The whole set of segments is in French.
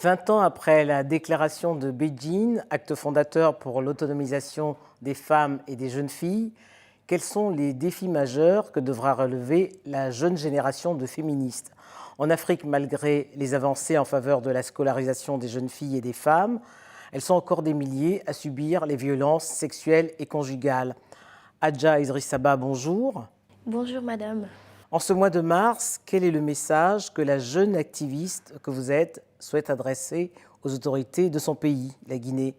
20 ans après la déclaration de Beijing, acte fondateur pour l'autonomisation des femmes et des jeunes filles, quels sont les défis majeurs que devra relever la jeune génération de féministes? En Afrique, malgré les avancées en faveur de la scolarisation des jeunes filles et des femmes, elles sont encore des milliers à subir les violences sexuelles et conjugales. Adja Idrissaba, bonjour. Bonjour madame. En ce mois de mars, quel est le message que la jeune activiste que vous êtes souhaite adresser aux autorités de son pays, la Guinée?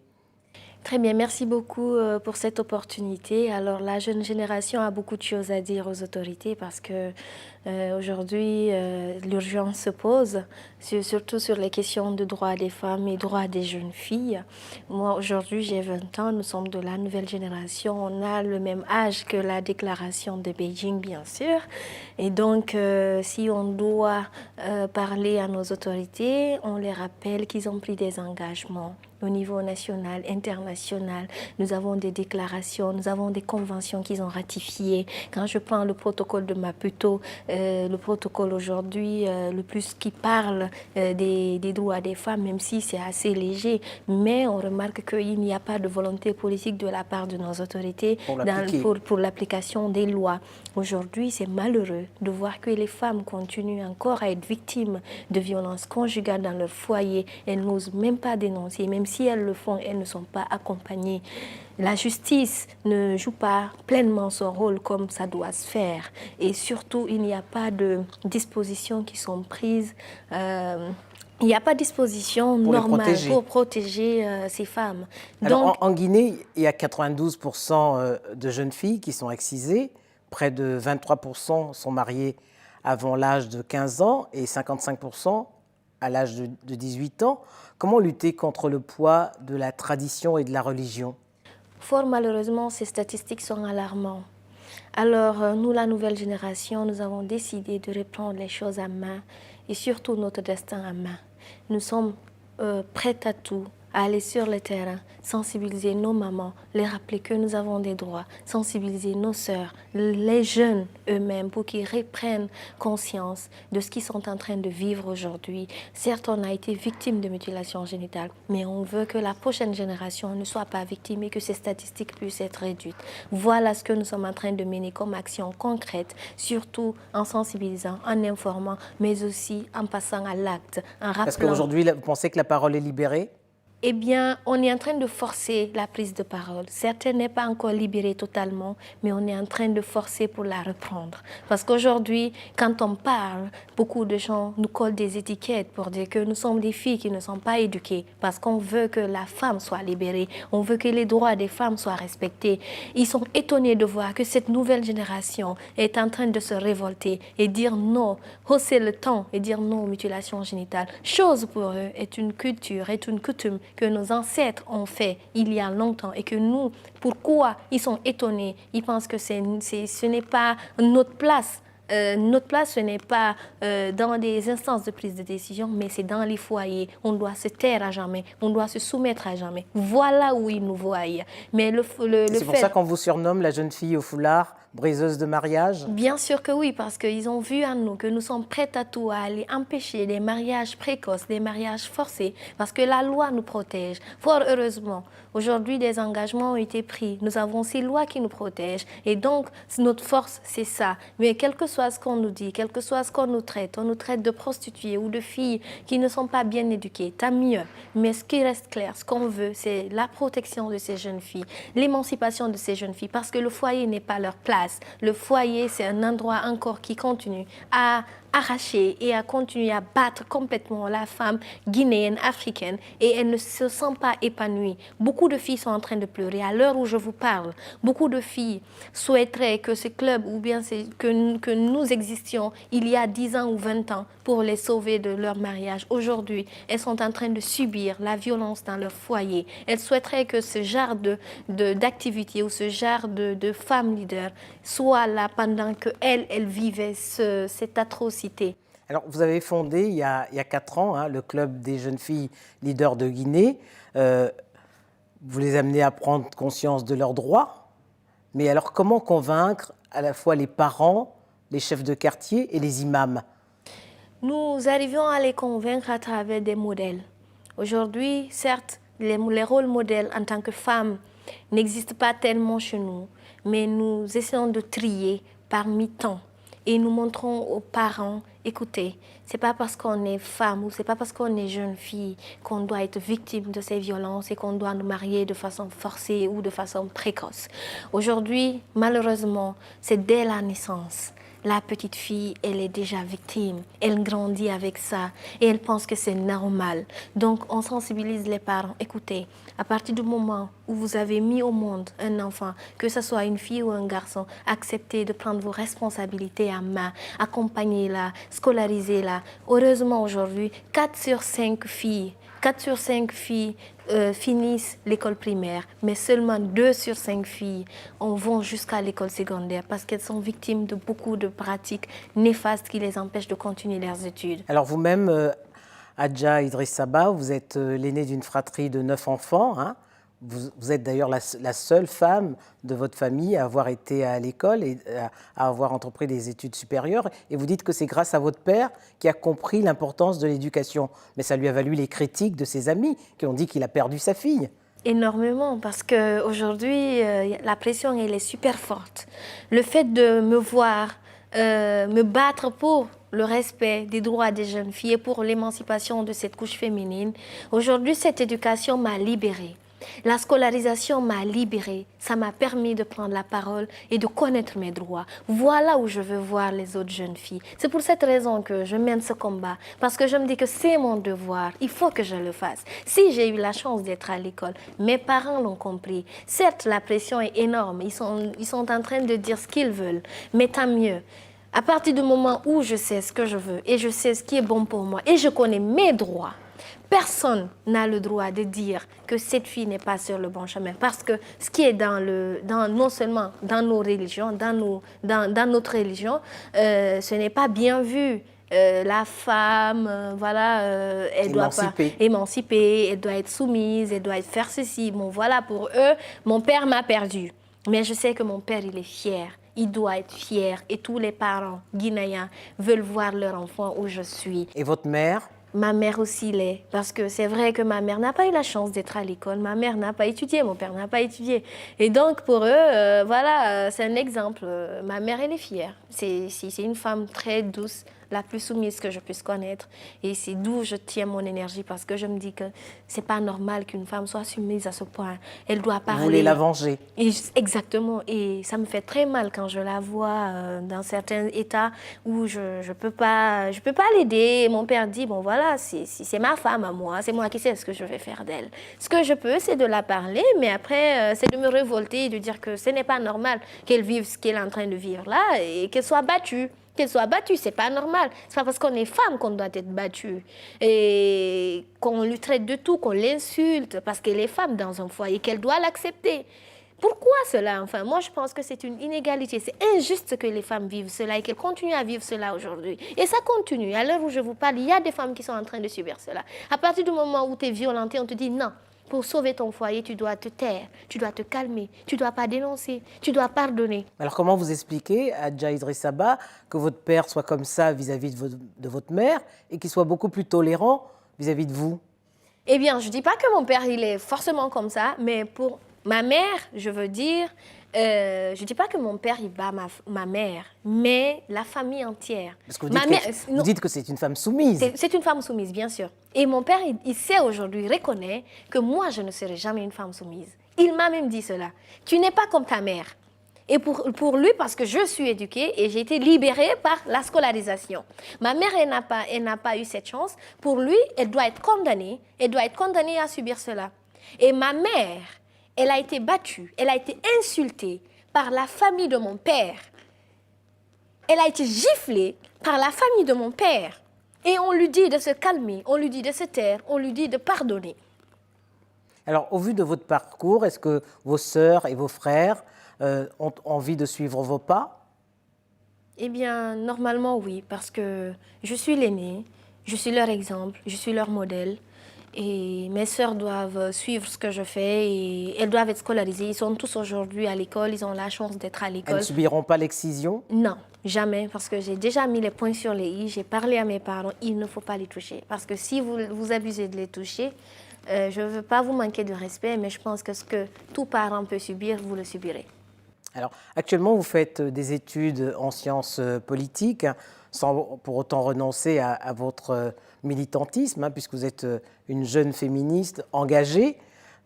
Très bien, merci beaucoup pour cette opportunité. Alors la jeune génération a beaucoup de choses à dire aux autorités parce que aujourd'hui l'urgence se pose, surtout sur les questions de droits des femmes et droits des jeunes filles. Moi aujourd'hui j'ai 20 ans, nous sommes de la nouvelle génération, on a le même âge que la déclaration de Beijing bien sûr. Et donc si on doit parler à nos autorités, on les rappelle qu'ils ont pris des engagements au niveau national, international. Nous avons des déclarations, nous avons des conventions qu'ils ont ratifiées. Quand je prends le protocole de Maputo, le protocole aujourd'hui, le plus qui parle des droits des femmes, même si c'est assez léger, mais on remarque qu'il n'y a pas de volonté politique de la part de nos autorités pour l'application des lois. Aujourd'hui, c'est malheureux de voir que les femmes continuent encore à être victimes de violences conjugales dans leur foyer. Elles n'osent même pas dénoncer, même si elles le font, elles ne sont pas accompagnées. La justice ne joue pas pleinement son rôle comme ça doit se faire. Et surtout, il n'y a pas de dispositions qui sont prises. Il n'y a pas de disposition normale pour protéger ces femmes. Alors, en Guinée, il y a 92% de jeunes filles qui sont excisées. Près de 23% sont mariées avant l'âge de 15 ans et 55% à l'âge de 18 ans. Comment lutter contre le poids de la tradition et de la religion? Fort malheureusement, ces statistiques sont alarmantes. Alors, nous, la nouvelle génération, nous avons décidé de reprendre les choses à main et surtout notre destin à main. Nous sommes prêts à tout, à aller sur le terrain, sensibiliser nos mamans, les rappeler que nous avons des droits, sensibiliser nos sœurs, les jeunes eux-mêmes pour qu'ils reprennent conscience de ce qu'ils sont en train de vivre aujourd'hui. Certes, on a été victime de mutilation génitale, mais on veut que la prochaine génération ne soit pas victime et que ces statistiques puissent être réduites. Voilà ce que nous sommes en train de mener comme action concrète, surtout en sensibilisant, en informant, mais aussi en passant à l'acte, en rappelant... Est-ce qu'aujourd'hui, vous pensez que la parole est libérée? Eh bien, on est en train de forcer la prise de parole. Certes, elle n'est pas encore libérée totalement, mais on est en train de forcer pour la reprendre. Parce qu'aujourd'hui, quand on parle, beaucoup de gens nous collent des étiquettes pour dire que nous sommes des filles qui ne sont pas éduquées, parce qu'on veut que la femme soit libérée, on veut que les droits des femmes soient respectés. Ils sont étonnés de voir que cette nouvelle génération est en train de se révolter et dire non, hausser le ton et dire non aux mutilations génitales. Chose pour eux est une culture, est une coutume que nos ancêtres ont fait il y a longtemps et que nous, pourquoi ils sont étonnés? Ils pensent que ce n'est pas notre place. Notre place, ce n'est pas dans des instances de prise de décision, mais c'est dans les foyers. On doit se taire à jamais, on doit se soumettre à jamais. Voilà où ils nous voient. Mais c'est pour ça qu'on vous surnomme la jeune fille au foulard, briseuse de mariage? Bien sûr que oui, parce qu'ils ont vu en nous que nous sommes prêts à tout, à aller empêcher des mariages précoces, des mariages forcés, parce que la loi nous protège. Fort heureusement, aujourd'hui, des engagements ont été pris. Nous avons ces lois qui nous protègent. Et donc, notre force, c'est ça. Mais quel que soit ce qu'on nous dit, quel que soit ce qu'on nous traite, on nous traite de prostituées ou de filles qui ne sont pas bien éduquées, tant mieux. Mais ce qui reste clair, ce qu'on veut, c'est la protection de ces jeunes filles, l'émancipation de ces jeunes filles, parce que le foyer n'est pas leur place. Le foyer, c'est un endroit encore qui continue à arracher et à continuer à battre complètement la femme guinéenne, africaine, et elle ne se sent pas épanouie. Beaucoup de filles sont en train de pleurer. À l'heure où je vous parle, beaucoup de filles souhaiteraient que ce club, ou bien que nous existions il y a 10 ans ou 20 ans pour les sauver de leur mariage. Aujourd'hui, elles sont en train de subir la violence dans leur foyer. Elles souhaiteraient que ce genre d'activité ou ce genre de femmes leaders soit là pendant qu'elles vivaient cette atrocité. Alors, vous avez fondé il y a 4 ans le Club des jeunes filles leaders de Guinée. Vous les amenez à prendre conscience de leurs droits. Mais alors, comment convaincre à la fois les parents, les chefs de quartier et les imams? Nous arrivons à les convaincre à travers des modèles. Aujourd'hui, certes, les rôles modèles en tant que femme n'existent pas tellement chez nous, mais nous essayons de trier parmi tant. Et nous montrons aux parents, écoutez, c'est pas parce qu'on est femme ou c'est pas parce qu'on est jeune fille qu'on doit être victime de ces violences et qu'on doit nous marier de façon forcée ou de façon précoce. Aujourd'hui, malheureusement, c'est dès la naissance. La petite fille, elle est déjà victime. Elle grandit avec ça et elle pense que c'est normal. Donc, on sensibilise les parents. Écoutez, à partir du moment où vous avez mis au monde un enfant, que ce soit une fille ou un garçon, acceptez de prendre vos responsabilités à main, accompagnez-la, scolarisez-la. Heureusement, aujourd'hui, 4 sur 5 filles finissent l'école primaire, mais seulement 2 sur 5 filles vont jusqu'à l'école secondaire parce qu'elles sont victimes de beaucoup de pratiques néfastes qui les empêchent de continuer leurs études. Alors vous-même, Adja Idriss Saba, vous êtes l'aînée d'une fratrie de 9 enfants. Hein. Vous êtes d'ailleurs la seule femme de votre famille à avoir été à l'école et à avoir entrepris des études supérieures. Et vous dites que c'est grâce à votre père qui a compris l'importance de l'éducation. Mais ça lui a valu les critiques de ses amis qui ont dit qu'il a perdu sa fille. Énormément, parce qu'aujourd'hui, la pression, elle est super forte. Le fait de me voir me battre pour le respect des droits des jeunes filles et pour l'émancipation de cette couche féminine, aujourd'hui, cette éducation m'a libérée. La scolarisation m'a libérée, ça m'a permis de prendre la parole et de connaître mes droits. Voilà où je veux voir les autres jeunes filles. C'est pour cette raison que je mène ce combat, parce que je me dis que c'est mon devoir, il faut que je le fasse. Si j'ai eu la chance d'être à l'école, mes parents l'ont compris. Certes, la pression est énorme, ils sont en train de dire ce qu'ils veulent, mais tant mieux. À partir du moment où je sais ce que je veux et je sais ce qui est bon pour moi et je connais mes droits, personne n'a le droit de dire que cette fille n'est pas sur le bon chemin. Parce que ce qui est non seulement dans nos religions, dans notre religion, ce n'est pas bien vu. La femme, elle doit pas émanciper, elle doit être soumise, elle doit faire ceci. Bon, voilà, pour eux, mon père m'a perdu. Mais je sais que mon père, il est fier. Il doit être fier. Et tous les parents guinéens veulent voir leur enfant où je suis. Et votre mère ? Ma mère aussi l'est, parce que c'est vrai que ma mère n'a pas eu la chance d'être à l'école. Ma mère n'a pas étudié, mon père n'a pas étudié. Et donc, pour eux, c'est un exemple. Ma mère, elle est fière. C'est une femme très douce, la plus soumise que je puisse connaître. Et c'est d'où je tiens mon énergie, parce que je me dis que c'est pas normal qu'une femme soit soumise à ce point. Elle doit parler. Vous voulez la venger. Exactement. Et ça me fait très mal quand je la vois dans certains états où je peux pas l'aider. Mon père dit, bon voilà, c'est ma femme à moi, c'est moi qui sais ce que je vais faire d'elle. Ce que je peux, c'est de la parler, mais après, c'est de me révolter et de dire que ce n'est pas normal qu'elle vive ce qu'elle est en train de vivre là et qu'elle soit battue. Qu'elle soit battue, c'est pas normal. C'est pas parce qu'on est femme qu'on doit être battue. Et qu'on lui traite de tout, qu'on l'insulte parce qu'elle est femme dans un foyer, qu'elle doit l'accepter. Pourquoi cela? Enfin, moi, je pense que c'est une inégalité. C'est injuste que les femmes vivent cela et qu'elles continuent à vivre cela aujourd'hui. Et ça continue. À l'heure où je vous parle, il y a des femmes qui sont en train de subir cela. À partir du moment où tu es violentée, on te dit non. Pour sauver ton foyer, tu dois te taire, tu dois te calmer, tu ne dois pas dénoncer, tu dois pardonner. Alors comment vous expliquez à Adja Idriss Saba que votre père soit comme ça vis-à-vis de votre mère et qu'il soit beaucoup plus tolérant vis-à-vis de vous? Eh bien, je ne dis pas que mon père il est forcément comme ça, mais pour ma mère, je veux dire, je ne dis pas que mon père il bat ma mère, mais la famille entière. Parce que vous dites que c'est une femme soumise. C'est une femme soumise, bien sûr. Et mon père, il sait aujourd'hui, reconnaît que moi, je ne serai jamais une femme soumise. Il m'a même dit cela. Tu n'es pas comme ta mère. Et pour lui, parce que je suis éduquée et j'ai été libérée par la scolarisation. Ma mère, elle n'a pas eu cette chance. Pour lui, elle doit être condamnée. Elle doit être condamnée à subir cela. Et ma mère, elle a été battue, elle a été insultée par la famille de mon père. Elle a été giflée par la famille de mon père. Et on lui dit de se calmer, on lui dit de se taire, on lui dit de pardonner. Alors, au vu de votre parcours, est-ce que vos sœurs et vos frères ont envie de suivre vos pas? Eh bien, normalement, oui, parce que je suis l'aînée, je suis leur exemple, je suis leur modèle. Et mes sœurs doivent suivre ce que je fais et elles doivent être scolarisées. Ils sont tous aujourd'hui à l'école, ils ont la chance d'être à Elles l'école. ne subiront pas l'excision? Non, jamais, parce que j'ai déjà mis les points sur les i, j'ai parlé à mes parents, il ne faut pas les toucher. Parce que si vous abusez de les toucher, je ne veux pas vous manquer de respect, mais je pense que ce que tout parent peut subir, vous le subirez. Alors, actuellement, vous faites des études en sciences politiques, sans pour autant renoncer à votre militantisme, puisque vous êtes une jeune féministe engagée.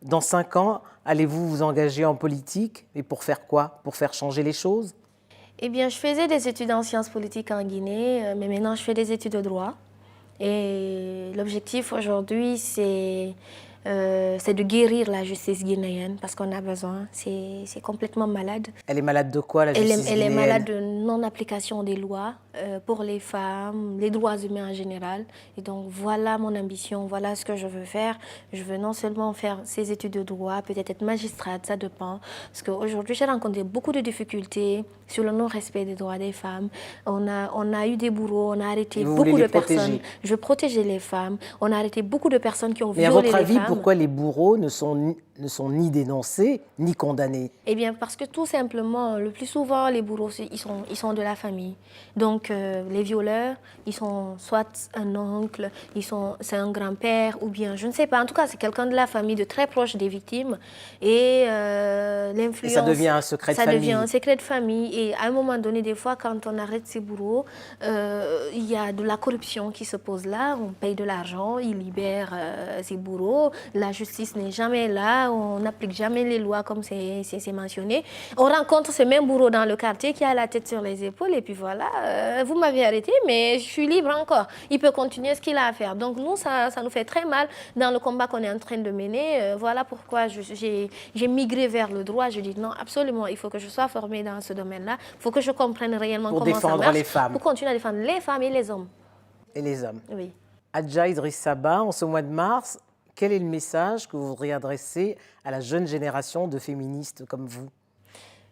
Dans 5 ans, allez-vous vous engager en politique? Et pour faire quoi? Pour faire changer les choses? Eh bien, je faisais des études en sciences politiques en Guinée, mais maintenant je fais des études de droit. Et l'objectif aujourd'hui, c'est de guérir la justice guinéenne parce qu'on a besoin. C'est complètement malade. Elle est malade de quoi, la justice Elle est guinéenne? malade de non-application des lois pour les femmes, les droits humains en général. Et donc voilà mon ambition, voilà ce que je veux faire. Je veux non seulement faire ces études de droit, peut-être être magistrate, ça dépend. Parce qu'aujourd'hui, j'ai rencontré beaucoup de difficultés sur le non-respect des droits des femmes. On a eu des bourreaux, on a arrêté beaucoup de personnes. Je veux protéger les femmes. On a arrêté beaucoup de personnes qui ont violé les femmes. Mais à votre avis, pourquoi les bourreaux ne sont ni dénoncés ni condamnés? Eh bien, parce que tout simplement, le plus souvent, les bourreaux, ils sont de la famille. Donc, les violeurs, ils sont soit un oncle, c'est un grand-père, ou bien, je ne sais pas, en tout cas, c'est quelqu'un de la famille, de très proche des victimes. Et l'influence... Et ça devient un secret de famille. Ça devient un secret de famille. Et à un moment donné, des fois, quand on arrête ces bourreaux, il y a de la corruption qui se pose là. On paye de l'argent, ils libèrent ces bourreaux. La justice n'est jamais là. On n'applique jamais les lois comme c'est mentionné. On rencontre ce même bourreau dans le quartier qui a la tête sur les épaules et puis voilà, vous m'avez arrêté mais je suis libre encore. Il peut continuer ce qu'il a à faire. Donc nous, ça nous fait très mal dans le combat qu'on est en train de mener. Voilà pourquoi j'ai migré vers le droit. Je dis non, absolument, il faut que je sois formée dans ce domaine-là. Il faut que je comprenne réellement comment ça marche. Pour défendre les femmes. Pour continuer à défendre les femmes et les hommes. Et les hommes. Oui. Adja Idrissa-Ba, en ce mois de mars, quel est le message que vous voudriez adresser à la jeune génération de féministes comme vous?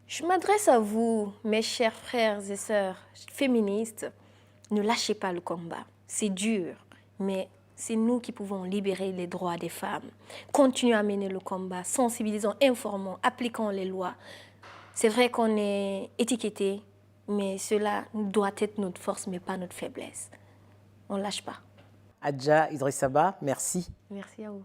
Je m'adresse à vous, mes chers frères et sœurs féministes. Ne lâchez pas le combat. C'est dur, mais c'est nous qui pouvons libérer les droits des femmes. Continuons à mener le combat, sensibilisons, informons, appliquons les lois. C'est vrai qu'on est étiqueté, mais cela doit être notre force, mais pas notre faiblesse. On ne lâche pas. Adja Idrissa-Ba, merci. Merci à vous.